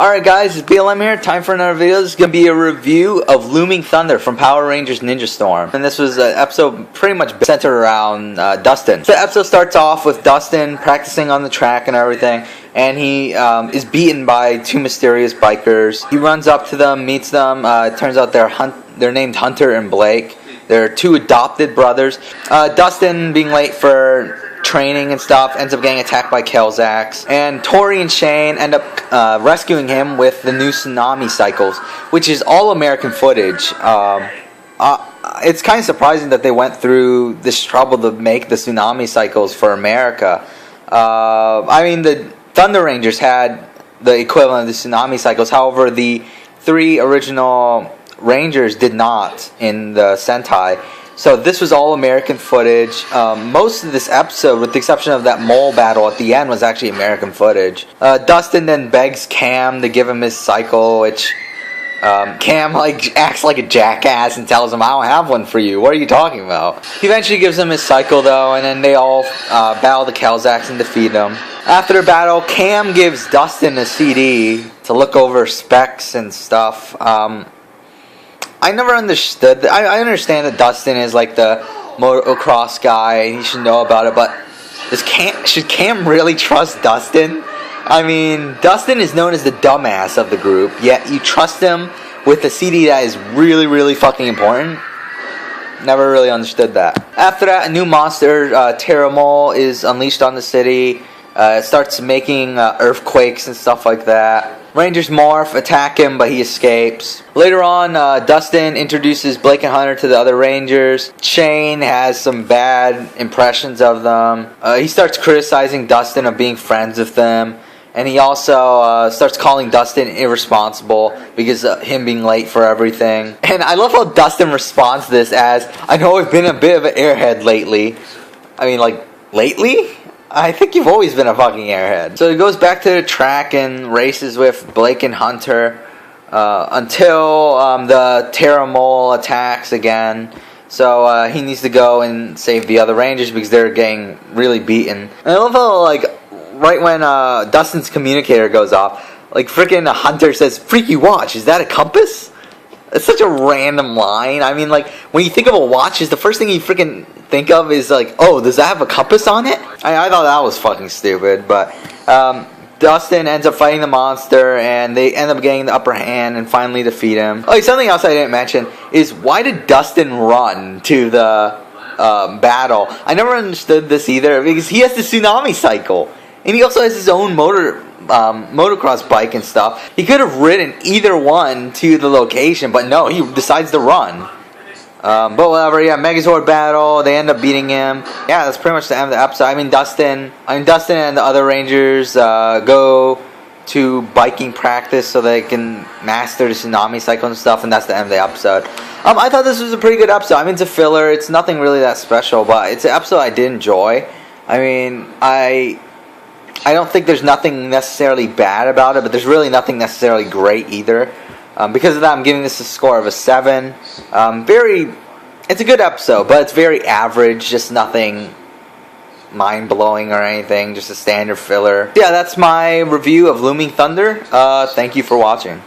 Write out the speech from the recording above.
Alright guys, it's BLM here. Time for another video. This is going to be a review of Looming Thunder from Power Rangers Ninja Storm. And this was an episode pretty much centered around Dustin. So the episode starts off with Dustin practicing on the track and everything. And he is beaten by two mysterious bikers. He runs up to them, meets them. It turns out they're named Hunter and Blake. They're two adopted brothers. Dustin, being late for training and stuff, ends up getting attacked by Kelzax, and Tori and Shane end up rescuing him with the new tsunami cycles, which is all American footage. It's kind of surprising that they went through this trouble to make the tsunami cycles for America. I mean, the Thunder Rangers had the equivalent of the tsunami cycles, however the three original Rangers did not in the Sentai. So this was all American footage. Most of this episode, with the exception of that mole battle at the end, was actually American footage. Dustin then begs Cam to give him his cycle, which Cam acts like a jackass and tells him, "I don't have one for you. What are you talking about?" He eventually gives him his cycle though, and then they all battle the Kelzax and defeat him. After their battle, Cam gives Dustin a CD to look over specs and stuff. I never understood. I understand that Dustin is like the motocross guy and he should know about it, but should Cam really trust Dustin? I mean, Dustin is known as the dumbass of the group, yet you trust him with a CD that is really, really fucking important? Never really understood that. After that, a new monster, Terramol, is unleashed on the city. It starts making earthquakes and stuff like that. Rangers morph, attack him, but he escapes. Later on, Dustin introduces Blake and Hunter to the other Rangers. Shane has some bad impressions of them. He starts criticizing Dustin of being friends with them. And he also starts calling Dustin irresponsible because of him being late for everything. And I love how Dustin responds to this as, "I know I've been a bit of an airhead lately." I mean, like, lately? I think you've always been a fucking airhead. So he goes back to the track and races with Blake and Hunter until the Terramol attacks again. So he needs to go and save the other Rangers because they're getting really beaten. And I love how, like, right when Dustin's communicator goes off, like, freaking Hunter says, "Freaky watch, is that a compass?" It's such a random line. I mean, like, when you think of a watch, is the first thing you freaking think of is like, "Oh, does that have a compass on it?" I thought that was fucking stupid, but Dustin ends up fighting the monster, and they end up getting the upper hand and finally defeat him. Oh, something else I didn't mention is, why did Dustin run to the battle? I never understood this either, because he has the tsunami cycle, and he also has his own motocross bike and stuff. He could have ridden either one to the location, but no, he decides to run. But whatever, yeah, Megazord battle, they end up beating him. Yeah, that's pretty much the end of the episode. I mean, Dustin and the other Rangers go to biking practice so they can master the tsunami cycle and stuff, and that's the end of the episode. I thought this was a pretty good episode. I mean, it's a filler, it's nothing really that special, but it's an episode I did enjoy. I mean, I don't think there's nothing necessarily bad about it, but there's really nothing necessarily great either. Because of that, I'm giving this a score of a 7. It's a good episode, but it's very average, just nothing mind-blowing or anything, just a standard filler. Yeah, that's my review of Looming Thunder. Thank you for watching.